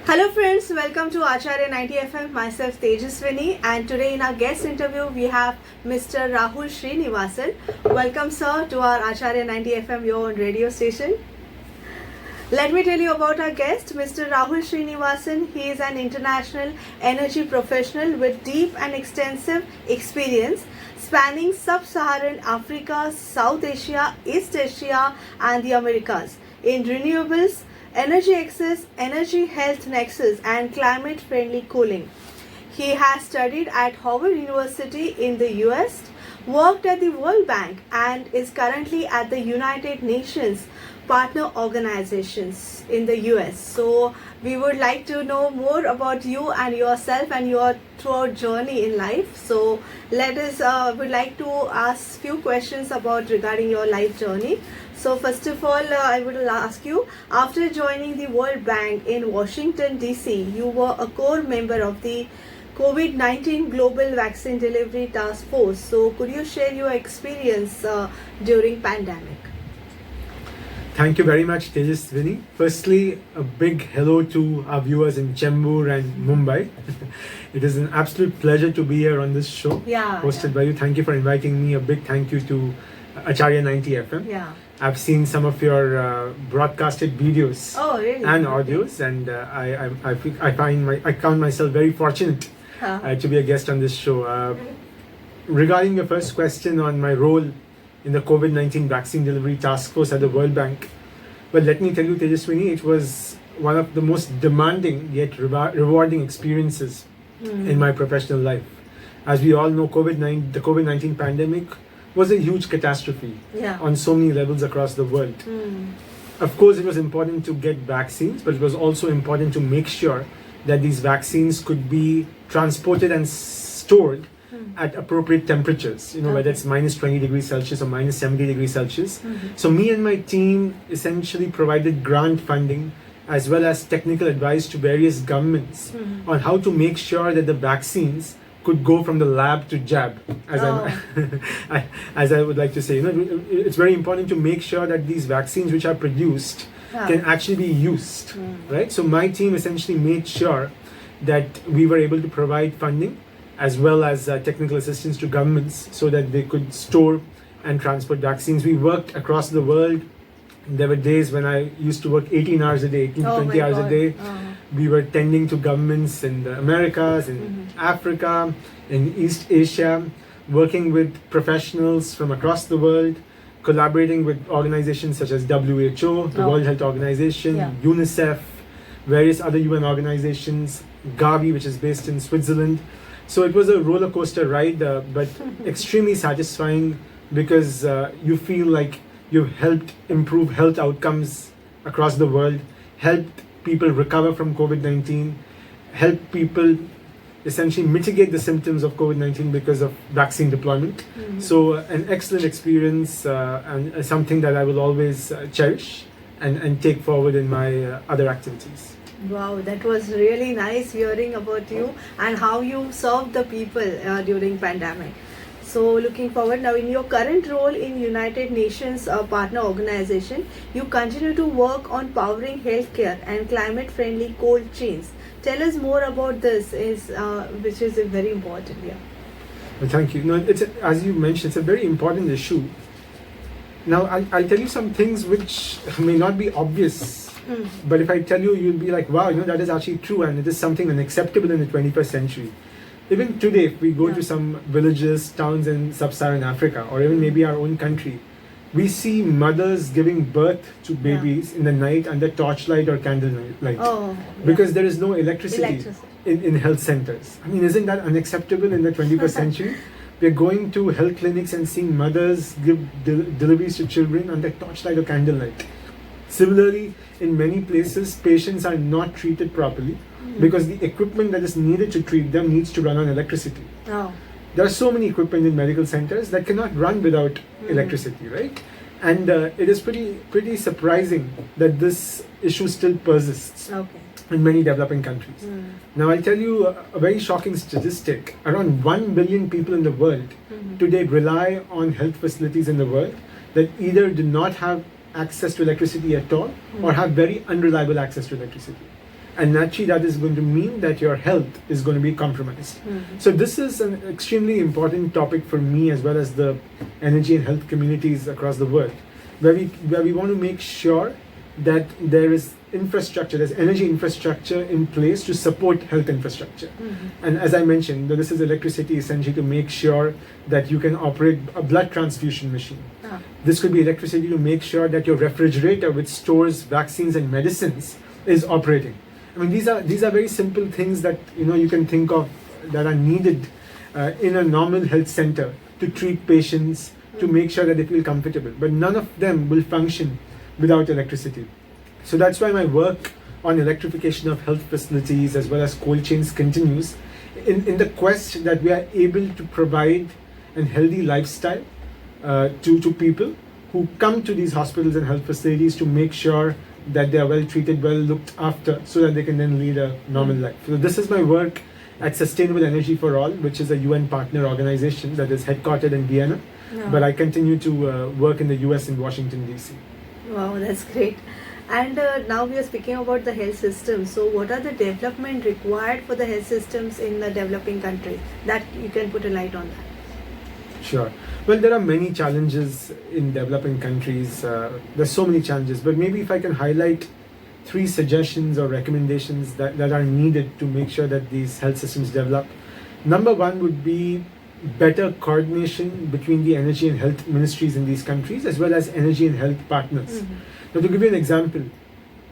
Hello friends, welcome to Acharya 90 FM, myself Tejaswini, and today in our guest interview we have Mr. Rahul Srinivasan. Welcome sir to our Acharya 90 FM, your own radio station. Let me tell you about our guest, Mr. Rahul Srinivasan. He is an international energy professional with deep and extensive experience spanning Sub-Saharan Africa, South Asia, East Asia and the Americas in renewables, energy access, energy health nexus and climate friendly cooling. He has studied at Howard University in the US, worked at the World Bank and is currently at the United Nations partner organizations in the US. So we would like to know more about you and yourself and your throughout journey in life. So let us would like to ask few questions about regarding your life journey. So first of all, I would ask you, after joining the World Bank in Washington DC, you were a core member of the COVID-19 Global Vaccine Delivery Task Force. So could you share your experience during pandemic? Thank you very much, Tejaswini. Firstly, a big hello to our viewers in Chembur and Mumbai. It is an absolute pleasure to be here on this show, hosted by you. Thank you for inviting me. A big thank you to Acharya 90 FM. Yeah. I've seen some of your broadcasted videos and audios, and I count myself very fortunate to be a guest on this show. Regarding your first question on my role in the COVID-19 Vaccine Delivery Task Force at the World Bank, well, let me tell you, Tejaswini, it was one of the most demanding yet rewarding experiences in my professional life. As we all know, the COVID-19 pandemic was a huge catastrophe on so many levels across the world. Of course, it was important to get vaccines, but it was also important to make sure that these vaccines could be transported and stored at appropriate temperatures, whether it's minus 20 degrees Celsius or minus 70 degrees Celsius. So me and my team essentially provided grant funding as well as technical advice to various governments on how to make sure that the vaccines could go from the lab to jab, as I would like to say. It's very important to make sure that these vaccines which are produced can actually be used, right? So my team essentially made sure that we were able to provide funding as well as technical assistance to governments so that they could store and transport vaccines. We worked across the world. There were days when I used to work 18 hours a day, 18 to 20 hours a day. We were tending to governments in the Americas, in Africa, in East Asia, working with professionals from across the world, collaborating with organizations such as WHO, the World Health Organization, UNICEF, various other UN organizations, Gavi, which is based in Switzerland. So it was a roller coaster ride, but extremely satisfying because you feel like you've helped improve health outcomes across the world, helped people recover from COVID-19, helped people essentially mitigate the symptoms of COVID-19 because of vaccine deployment. So an excellent experience and something that I will always cherish and take forward in my other activities. Wow, that was really nice hearing about you and how you served the people during pandemic. So looking forward now, in your current role in United Nations partner organization, you continue to work on powering healthcare and climate friendly cold chains. Tell us more about this, which is very important. Well, thank you. As you mentioned, it's a very important issue. Now I'll tell you some things which may not be obvious. But if I tell you, you'll be like, wow, that is actually true, and it is something unacceptable in the 21st century. Even today, if we go to some villages, towns in sub-Saharan Africa, or even maybe our own country, we see mothers giving birth to babies in the night under torchlight or candlelight because there is no electricity in health centers. I mean, isn't that unacceptable in the 21st century? We're going to health clinics and seeing mothers give deliveries to children under torchlight or candlelight. Similarly, in many places, patients are not treated properly because the equipment that is needed to treat them needs to run on electricity. There are so many equipment in medical centers that cannot run without electricity, right? And it is pretty surprising that this issue still persists in many developing countries. Now, I'll tell you a very shocking statistic. Around 1 billion people in the world today rely on health facilities in the world that either do not have access to electricity at all or have very unreliable access to electricity. and naturally that is going to mean that your health is going to be compromised. So this is an extremely important topic for me as well as the energy and health communities across the world, where we want to make sure that there is infrastructure, there's energy infrastructure in place to support health infrastructure. And as I mentioned, this is electricity essentially to make sure that you can operate a blood transfusion machine. This could be electricity to make sure that your refrigerator, which stores vaccines and medicines, is operating. I mean, these are very simple things that you can think of that are needed in a normal health center to treat patients, to make sure that they feel comfortable. But none of them will function without electricity. So that's why my work on electrification of health facilities as well as cold chains continues in the quest that we are able to provide a healthy lifestyle to people who come to these hospitals and health facilities, to make sure that they are well treated, well looked after, so that they can then lead a normal life. So this is my work at Sustainable Energy for All, which is a UN partner organization that is headquartered in Vienna. But I continue to work in the US in Washington, DC. Wow, that's great. And now we are speaking about the health system. So what are the development required for the health systems in the developing countries, that you can put a light on that? Sure. Well, there are many challenges in developing countries. There's so many challenges, but maybe if I can highlight 3 suggestions or recommendations that are needed to make sure that these health systems develop. Number 1 would be better coordination between the energy and health ministries in these countries, as well as energy and health partners. Now, to give you an example,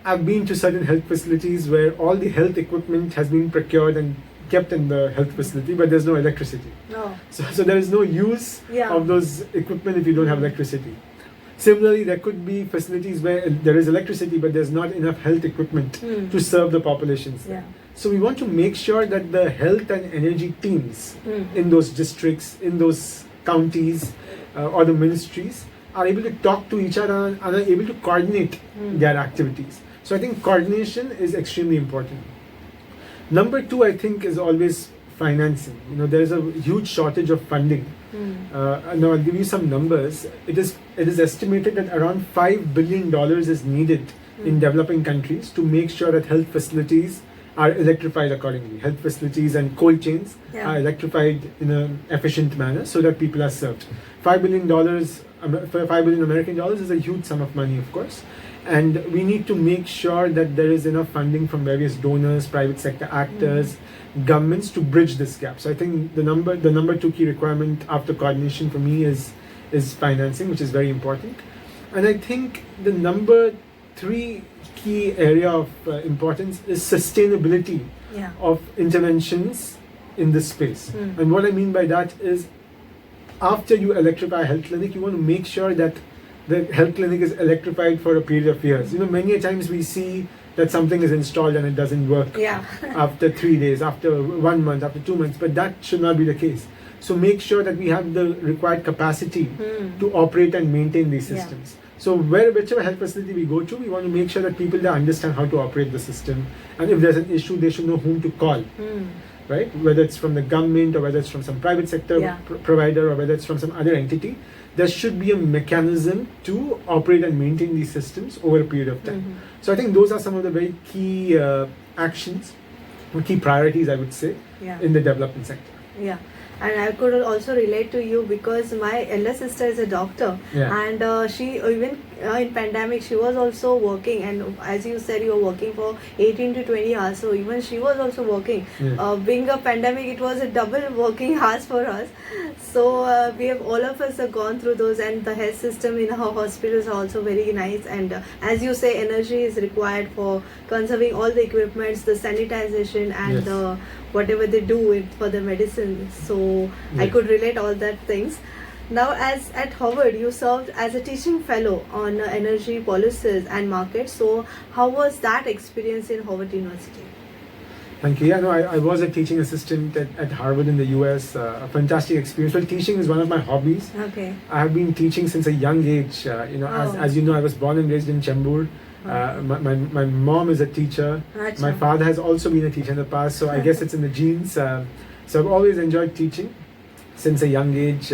I've been to certain health facilities where all the health equipment has been procured and kept in the health facility, but there's no electricity. So there is no use of those equipment if you don't have electricity. Similarly, there could be facilities where there is electricity, but there's not enough health equipment to serve the populations. So we want to make sure that the health and energy teams in those districts, in those counties, or the ministries are able to talk to each other and are able to coordinate their activities. So I think coordination is extremely important. Number 2, I think, is always financing. There is a huge shortage of funding. Now I'll give you some numbers. It is estimated that around $5 billion is needed in developing countries to make sure that health facilities are electrified accordingly. Health facilities and cold chains are electrified in an efficient manner so that people are served. $5 billion American dollars is a huge sum of money, of course. And we need to make sure that there is enough funding from various donors, private sector actors, governments to bridge this gap. So I think the number 2 key requirement after coordination for me is financing, which is very important. And I think the number 3 key area of importance is sustainability of interventions in this space. And what I mean by that is, after you electrify a health clinic, you want to make sure that the health clinic is electrified for a period of years. Many a times we see that something is installed and it doesn't work after 3 days, after 1 month, after 2 months, but that should not be the case. So make sure that we have the required capacity to operate and maintain these systems. So whichever health facility we go to, we want to make sure that people there understand how to operate the system, and if there's an issue, they should know whom to call. Right? Whether it's from the government or whether it's from some private sector provider or whether it's from some other entity, there should be a mechanism to operate and maintain these systems over a period of time. So I think those are some of the very key actions, or key priorities, I would say, in the development sector. And I could also relate to you because my elder sister is a doctor, and she even in pandemic she was also working, and as you said, you were working for 18 to 20 hours, so even she was also working. Being a pandemic, it was a double working hours for us. So we have, all of us have gone through those, and the health system in our hospitals are also very nice. And as you say, energy is required for conserving all the equipments, the sanitization, and the whatever they do for the medicine. So I could relate all that things. Now, as at Harvard, you served as a teaching fellow on energy policies and markets. So how was that experience in Harvard University? Thank you. I was a teaching assistant at Harvard in the US. A fantastic experience. Well, teaching is one of my hobbies. I have been teaching since a young age. As you know, I was born and raised in Chembur. My mom is a teacher. My father has also been a teacher in the past, so I guess it's in the genes. So I've always enjoyed teaching since a young age.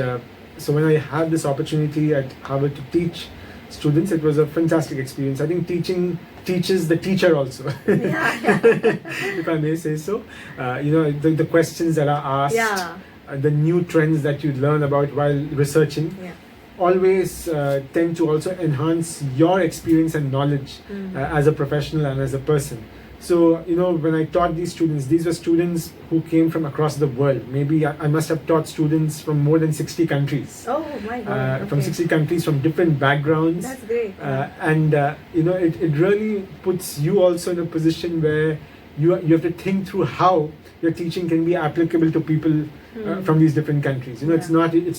So when I had this opportunity at Harvard to teach students, it was a fantastic experience. I think teaching teaches the teacher also. Yeah. If I may say so. The questions that are asked, Yeah. the new trends that you learn about while researching, Yeah. always tend to also enhance your experience and knowledge as a professional and as a person. So, when I taught these students, these were students who came from across the world. Maybe I must have taught students from more than 60 countries. Oh my God. From Okay. 60 countries, from different backgrounds. That's great. And it really puts you also in a position where you have to think through how your teaching can be applicable to people from these different countries. It's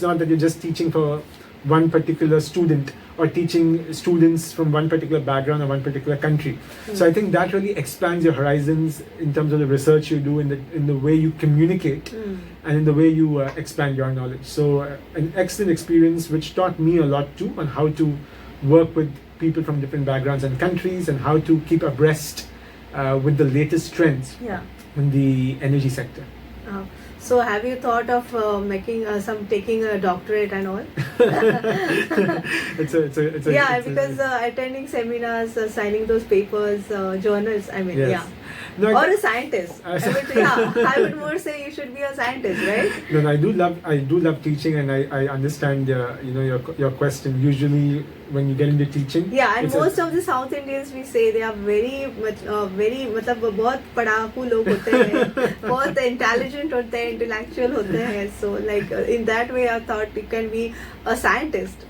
not that you're just teaching for one particular student or teaching students from one particular background or one particular country. So I think that really expands your horizons in terms of the research you do, in the way you communicate, and in the way you expand your knowledge. So an excellent experience which taught me a lot too on how to work with people from different backgrounds and countries, and how to keep abreast with the latest trends Yeah. in the energy sector. So have you thought of taking a doctorate and all? It's a Yeah, it's a- because attending seminars, signing those papers, journals, I mean, Yes. yeah. No, I Or think- a scientist. I would more say you should be a scientist, right? No, I do love teaching, and I understand your question. Usually, when you get into teaching, Yeah, and it's a- most of the South Indians we say they are very मतलब बहुत पढ़ाकू लोग होते हैं, बहुत intelligent होते हैं, intellectual होते हैं. So like in that way, I thought you can be a scientist.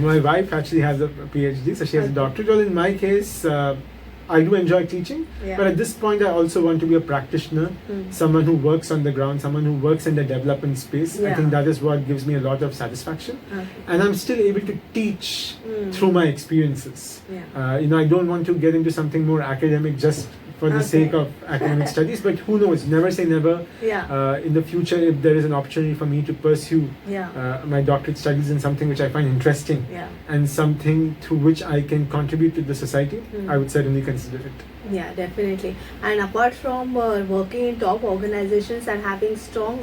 My wife actually has a PhD, so she has a Okay. doctorate. Well, in my case, I do enjoy teaching, Yeah. but at this point, I also want to be a practitioner, someone who works on the ground, someone who works in the development space. I Yeah. think that is what gives me a lot of satisfaction, Okay. and I'm still able to teach through my experiences. Yeah. I don't want to get into something more academic just for the Okay. sake of academic studies, but who knows? Never say never. Yeah. In the future, if there is an opportunity for me to pursue Yeah. my doctorate studies in something which I find interesting, Yeah. and something through which I can contribute to the society, I would certainly consider it. Yeah, definitely. And apart from working in top organizations and having strong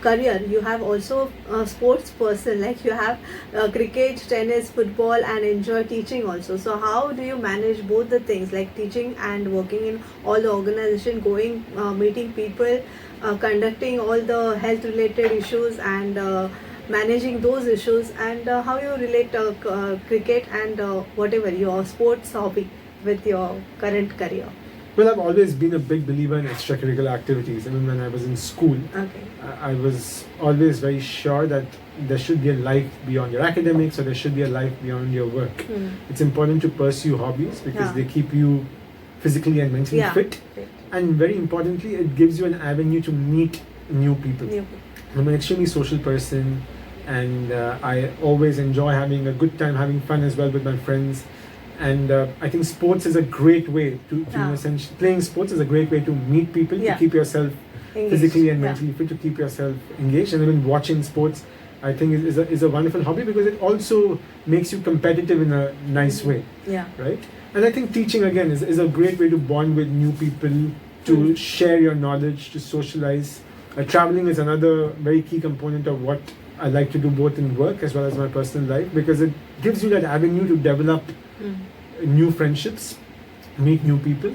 career, you have also a sports person, like you have cricket, tennis, football, and enjoy teaching also. So how do you manage both the things, like teaching and working in all the organization, going meeting people, conducting all the health related issues, and managing those issues, and how you relate cricket and whatever your sports hobby with your current career? Well, I've always been a big believer in extracurricular activities. Even when I was in school, Okay. I was always very sure that there should be a life beyond your academics, or there should be a life beyond your work. It's important to pursue hobbies because Yeah. they keep you physically and mentally Yeah. fit, and very importantly, it gives you an avenue to meet new people. New- I'm an extremely social person, and I always enjoy having a good time, having fun as well with my friends. And I think sports is a great way to Yeah. essentially, playing sports is a great way to meet people, Yeah. to keep yourself Engaged. physically and Yeah. mentally fit, to keep yourself engaged. And even watching sports, I think is a wonderful hobby because it also makes you competitive in a nice way, Yeah. right? And I think teaching again is a great way to bond with new people, to share your knowledge, to socialize. Traveling is another very key component of what I like to do both in work as well as my personal life, because it gives you that avenue to develop new friendships, meet new people,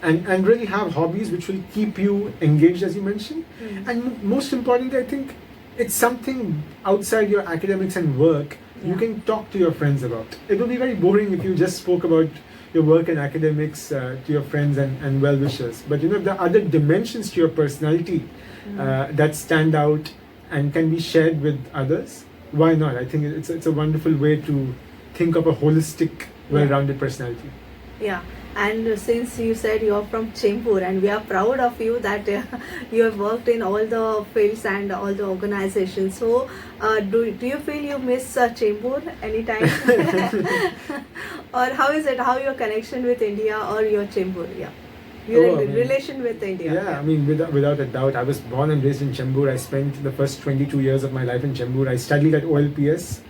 and really have hobbies which will keep you engaged, as you mentioned. And most importantly, I think it's something outside your academics and work you Yeah. can talk to your friends about. It would be very boring if you just spoke about your work and academics to your friends and well-wishers. But there are other dimensions to your personality that stand out and can be shared with others. Why not? I think it's a wonderful way to think of a holistic, well-rounded personality. Yeah. And since you said you're from Chembur, and we are proud of you that you have worked in all the fields and all the organizations. So, do you feel you miss Chembur anytime? Or how is it? How your connection with India or your Chembur? Yeah. Your Oh, I mean, relation with India. Yeah, I mean, without a doubt, I was born and raised in Chembur. I spent the first 22 years of my life in Chembur. I studied at OLPS,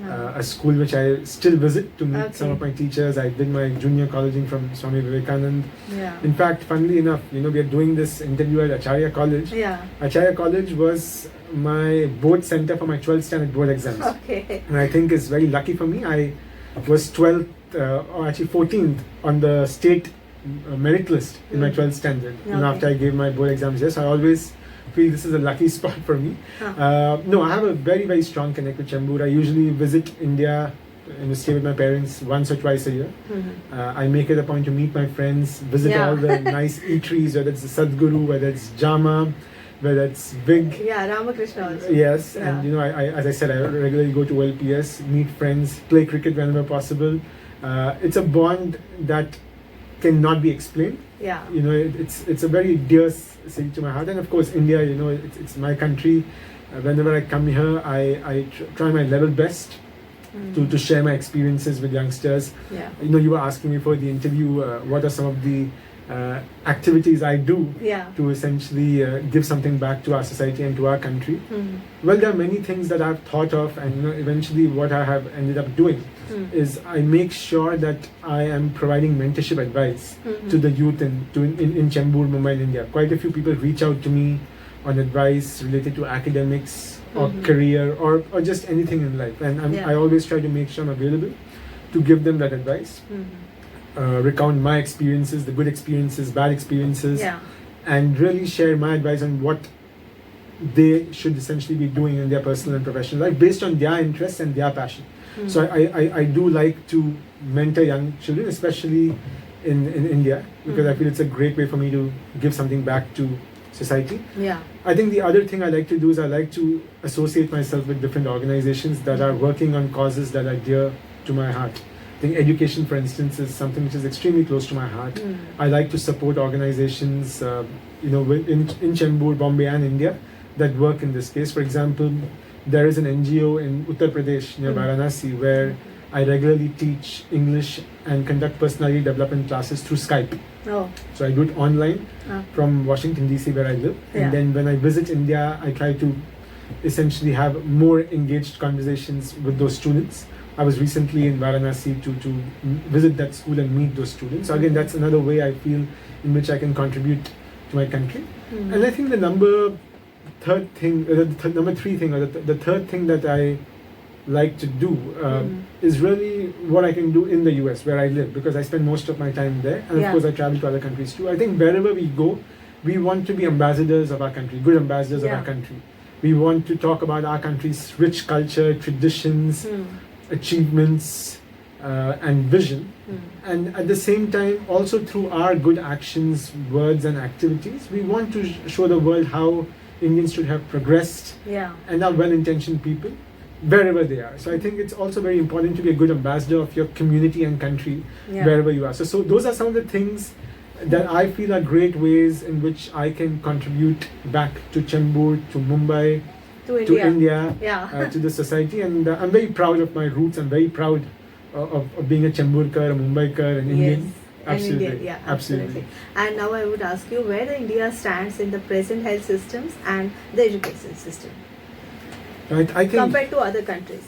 a school which I still visit to meet some of my teachers. I did my junior colleging from Swami Vivekanand. Yeah. In fact, funnily enough, we are doing this interview at Acharya College. Yeah. Acharya College was my board center for my 12th standard board exams. Okay. And I think it's very lucky for me. I was 12th or actually 14th on the state merit list in my 12th standard. You know, after I gave my board exams, yes, I always feel this is a lucky spot for me. No, I have a very, very strong connect with Chembur. I usually visit India and stay with my parents once or twice a year. I make it a point to meet my friends, visit all the nice eateries, whether it's the Sadhguru, whether it's Jama, whether it's Big. Yeah, Ramakrishna also. Yes, and you know, I as I said, I regularly go to LPS, meet friends, play cricket whenever possible. It's a bond that cannot be explained. Yeah. You know, it's a very dear city to my heart, and of course, India. You know, it's my country. Whenever I come here, I try my level best to share my experiences with youngsters. Yeah. You know, you were asking me for the interview, what are some of the activities I do to essentially give something back to our society and to our country. Well, there are many things that I've thought of, and you know, eventually what I have ended up doing is I make sure that I am providing mentorship advice to the youth in Chembur, Mumbai, and India. Quite a few people reach out to me on advice related to academics or career or just anything in life, and I always try to make sure I'm available to give them that advice. Recount my experiences, the good experiences, bad experiences, and really share my advice on what they should essentially be doing in their personal and professional life based on their interests and their passion. So I do like to mentor young children, especially in India, because I feel it's a great way for me to give something back to society. Yeah. I think the other thing I like to do is I like to associate myself with different organizations that are working on causes that are dear to my heart. I think education, for instance, is something which is extremely close to my heart. I like to support organizations, you know, in Chembur, Bombay, and India that work in this case. For example, there is an NGO in Uttar Pradesh near Varanasi where I regularly teach English and conduct personality development classes through Skype. Oh. So I do it online from Washington DC, where I live, and then when I visit India, I try to essentially have more engaged conversations with those students. I was recently in Varanasi to visit that school and meet those students. So again, that's another way I feel in which I can contribute to my country. And I think the number three thing, or the third thing that I like to do is really what I can do in the US where I live, because I spend most of my time there, and of course I travel to other countries too. I think wherever we go, we want to be ambassadors of our country, good ambassadors of our country. We want to talk about our country's rich culture, traditions, achievements, and vision, and at the same time also through our good actions, words, and activities, we want to show the world how Indians should have progressed and are well-intentioned people wherever they are. So I think it's also very important to be a good ambassador of your community and country wherever you are. So those are some of the things that I feel are great ways in which I can contribute back to Chembur, to Mumbai, to India, to the society. And I'm very proud of my roots. I'm very proud of being a Chemburkar, a Mumbaikar, an Indian. Yes. Absolutely. Indian, yeah, absolutely. And now I would ask you where the India stands in the present health systems and the education system. Right, I think compared to other countries.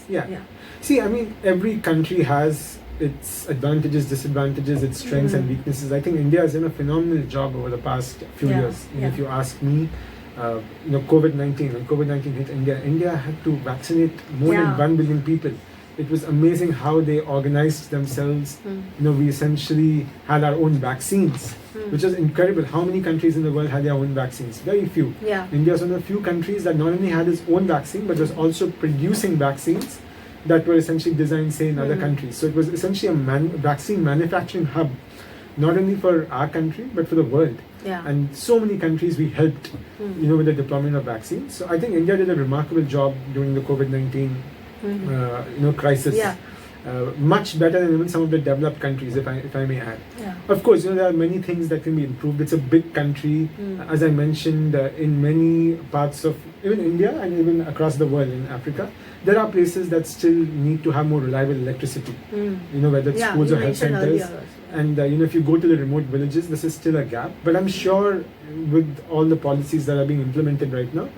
See, I mean, every country has its advantages, disadvantages, its strengths and weaknesses. I think India has done a phenomenal job over the past few years. And if you ask me, you know, COVID-19, when COVID-19 hit India, India had to vaccinate more than 1 billion people. It was amazing how they organized themselves. You know, we essentially had our own vaccines, which was incredible. How many countries in the world had their own vaccines? Very few. India was one of the few countries that not only had its own vaccine, but was also producing vaccines that were essentially designed, say, in other countries. So it was essentially a vaccine manufacturing hub, not only for our country, but for the world. And so many countries we helped, you know, with the deployment of vaccines. So I think India did a remarkable job during the COVID-19 you know, crisis. Much better than even some of the developed countries, if I may add. Of course, you know, there are many things that can be improved. It's a big country, as I mentioned, in many parts of even India and even across the world in Africa. There are places that still need to have more reliable electricity. You know, whether it's schools or health centers. And you know, if you go to the remote villages, this is still a gap. But I'm sure with all the policies that are being implemented right now,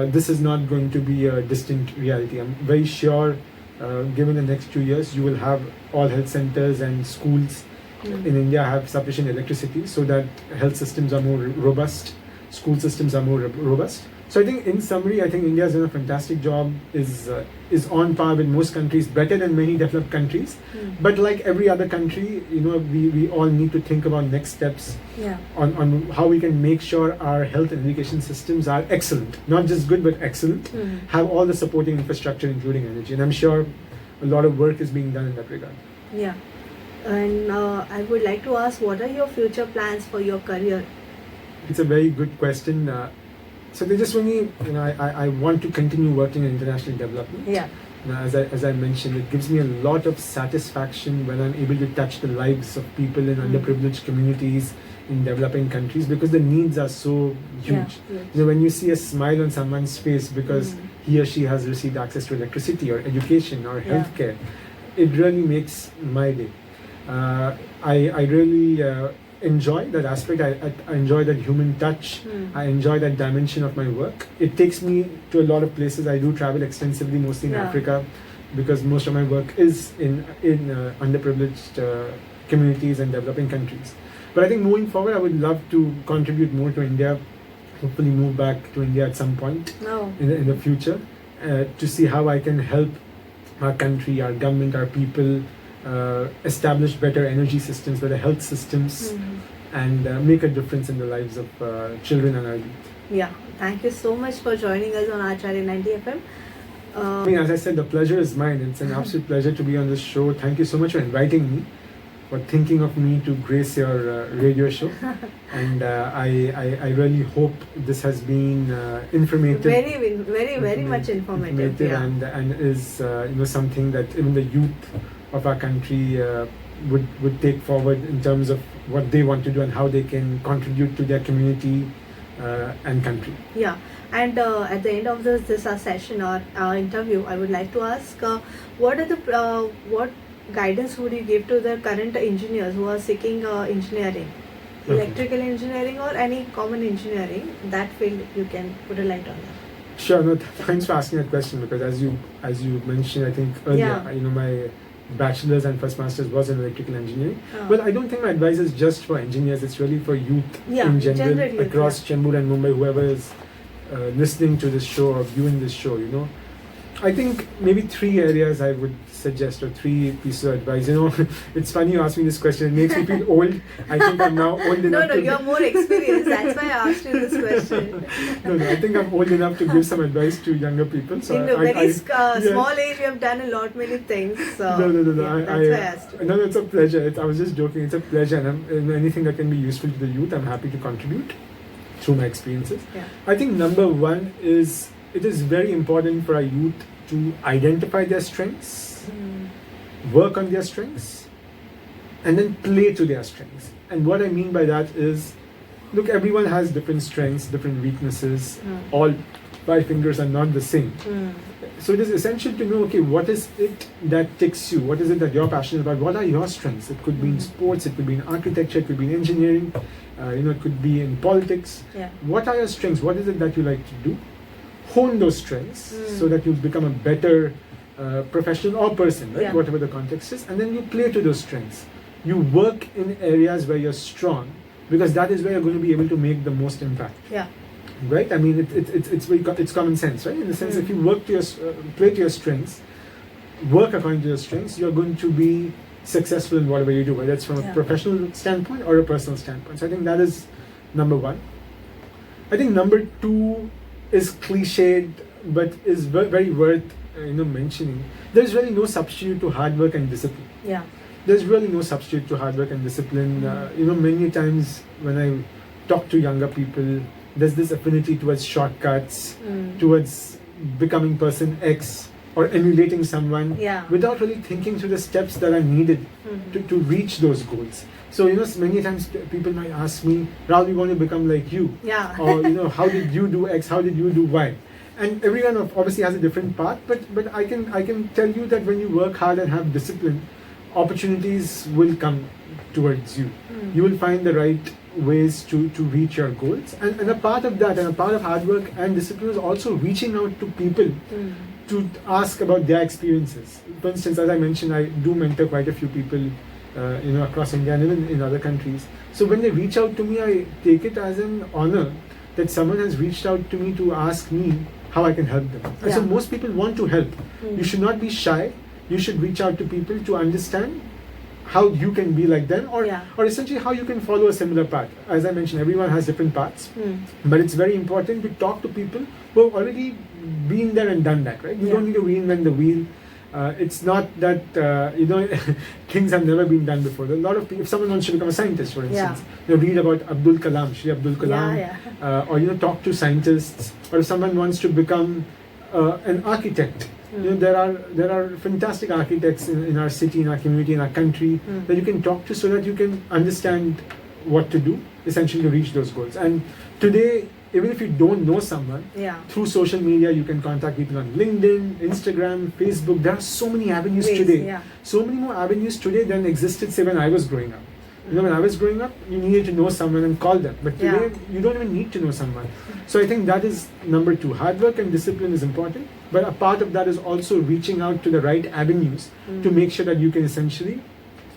this is not going to be a distant reality. I'm very sure, given the next 2 years, you will have all health centers and schools in India have sufficient electricity so that health systems are more robust, school systems are more robust. So I think, in summary, I think India has done a fantastic job. Is on par with most countries, better than many developed countries. But like every other country, we all need to think about next steps on how we can make sure our health and education systems are excellent, not just good but excellent. Have all the supporting infrastructure, including energy, and I'm sure a lot of work is being done in that regard. Yeah. And I would like to ask, what are your future plans for your career? It's a very good question. So they just really, I want to continue working in international development. Yeah. As I mentioned, it gives me a lot of satisfaction when I'm able to touch the lives of people in underprivileged communities in developing countries, because the needs are so huge. Yeah. When you see a smile on someone's face because he or she has received access to electricity or education or healthcare, it really makes my day. I really enjoy that aspect. I enjoy that human touch. I enjoy that dimension of my work. It takes me to a lot of places. I do travel extensively, mostly in Africa, because most of my work is in underprivileged communities and developing countries. But I think moving forward, I would love to contribute more to India. Hopefully move back to India at some point in the future, to see how I can help our country, our government, our people establish better energy systems, better health systems, and make a difference in the lives of children and our youth. Yeah, thank you so much for joining us on Acharya 90 FM. As I said, the pleasure is mine. It's an absolute pleasure to be on this show. Thank you so much for inviting me, for thinking of me to grace your radio show. And I really hope this has been informative. Very much informative. Yeah. And is something that even the youth of our country would take forward in terms of what they want to do and how they can contribute to their community and country. Yeah, and at the end of this session or interview, I would like to ask, what guidance would you give to the current engineers who are seeking engineering, electrical engineering or any common engineering, that field? You can put a light on that. Sure. No, thanks for asking that question, because as you mentioned, I think earlier, my bachelor's and first master's was in electrical engineering. Well, I don't think my advice is just for engineers. It's really for youth in general across Chembur and Mumbai, whoever is listening to this show or viewing this show. I think maybe 3 areas I would suggest, or 3 pieces of advice. It's funny you ask me this question. It makes me feel old. I think I'm now old enough. No, you're more experienced. That's why I asked you this question. No, I think I'm old enough to give some advice to younger people. So in a very small age, you have done many things. So no. That's why I asked you. No, it's a pleasure. I was just joking. It's a pleasure, and anything that can be useful to the youth, I'm happy to contribute through my experiences. Yeah. I think number 1 is, it is very important for our youth to identify their strengths, work on their strengths, and then play to their strengths. And what I mean by that is, look, everyone has different strengths, different weaknesses. All 5 fingers are not the same. So it is essential to know, okay, what is it that ticks you? What is it that you're passionate about? What are your strengths? It could be in sports, it could be in architecture, it could be in engineering, it could be in politics. Yeah. What are your strengths? What is it that you like to do? Hone those strengths so that you become a better professional or person, right? Whatever the context is, and then you play to those strengths. You work in areas where you're strong, because that is where you're going to be able to make the most impact. Yeah. Right? I mean, it's common sense, right? In the sense, if you work to play to your strengths, work according to your strengths, you're going to be successful in whatever you do, whether it's from a professional standpoint or a personal standpoint. So I think that is number 1. I think number 2 is cliched, but is very worth mentioning. There's really no substitute to hard work and discipline. Yeah. There's really no substitute to hard work and discipline. Many times when I talk to younger people, there's this affinity towards shortcuts, towards becoming person X or emulating someone, without really thinking through the steps that are needed to reach those goals. So, many times people might ask me, Rahul, we want to become like you. Yeah. Or, how did you do X? How did you do Y? And everyone obviously has a different path, but I can tell you that when you work hard and have discipline, opportunities will come towards you. You will find the right ways to reach your goals. And a part of that, and a part of hard work and discipline, is also reaching out to people to ask about their experiences. For instance, as I mentioned, I do mentor quite a few people across India and even in other countries. So when they reach out to me, I take it as an honor that someone has reached out to me to ask me how I can help them. And so Yeah. most people want to help. You should not be shy. You should reach out to people to understand how you can be like them, or Yeah. or essentially how you can follow a similar path. As I mentioned, everyone has different paths, Hmm. but it's very important to talk to people who have already been there and done that, right? You Yeah. don't need to reinvent the wheel. It's not that things have never been done before. A lot of people, if someone wants to become a scientist, for instance, read about Abdul Kalam, Shri Abdul Kalam, Yeah. or talk to scientists. Or if someone wants to become an architect, there are fantastic architects in our city, in our community, in our country that you can talk to, so that you can understand what to do, essentially, to reach those goals. And today, even if you don't know someone, Yeah. through social media, you can contact people on LinkedIn, Instagram, Facebook. There are so many avenues Ways, today. yeah. So many more avenues today than existed, say, when I was growing up. When I was growing up, you needed to know someone and call them. But today, you don't even need to know someone. So I think that is number 2. Hard work and discipline is important. But a part of that is also reaching out to the right avenues to make sure that you can essentially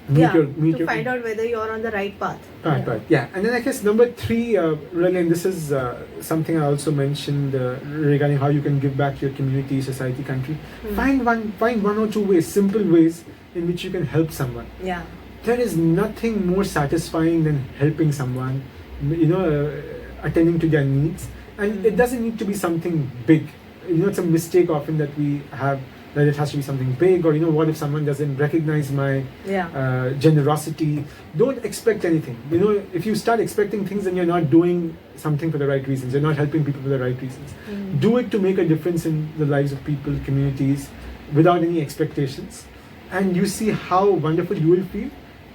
meet to find out whether you're on the right path. Right. Yeah. And then I guess number 3, really, and this is something I also mentioned regarding how you can give back to your community, society, country. Find one or 2 ways, simple ways in which you can help someone. Yeah. There is nothing more satisfying than helping someone, attending to their needs. And it doesn't need to be something big. It's a mistake often that we have, that it has to be something big, or what if someone doesn't recognize my generosity. Don't expect anything. If you start expecting things, then you're not doing something for the right reasons. You're not helping people for the right reasons. Do it to make a difference in the lives of people, communities, without any expectations. And you see how wonderful you will feel.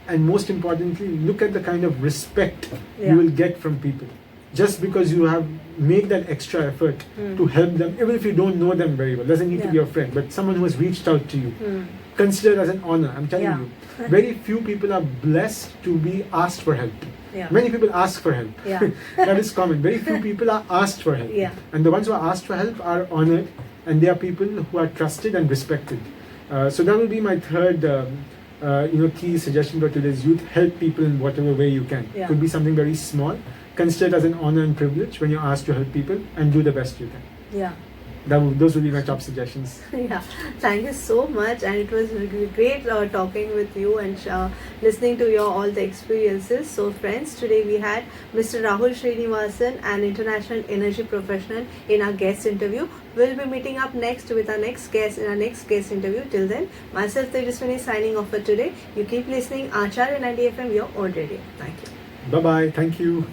And most importantly, look at the kind of respect you will get from people. Just because you have made that extra effort to help them, even if you don't know them very well, doesn't need to be your friend, but someone who has reached out to you, consider it as an honor. I'm telling you, very few people are blessed to be asked for help. Yeah. Many people ask for help. Yeah. That is common. Very few people are asked for help. Yeah. And the ones who are asked for help are honored, and they are people who are trusted and respected. So that will be my third key suggestion for today's youth. Help people in whatever way you can. Yeah. Could be something very small. Consider it as an honor and privilege when you're asked to help people, and do the best you can. Yeah. Those would be my top suggestions. Yeah, thank you so much, and it was really great talking with you and listening to your all the experiences. So friends, today we had Mr. Rahul Srinivasan, an international energy professional, in our guest interview. We'll be meeting up next with our next guest in our next guest interview. Till then, myself Tejaswini signing off for today. You keep listening Acharya 90 FM, your own radio. Thank you. Bye-bye. Thank you.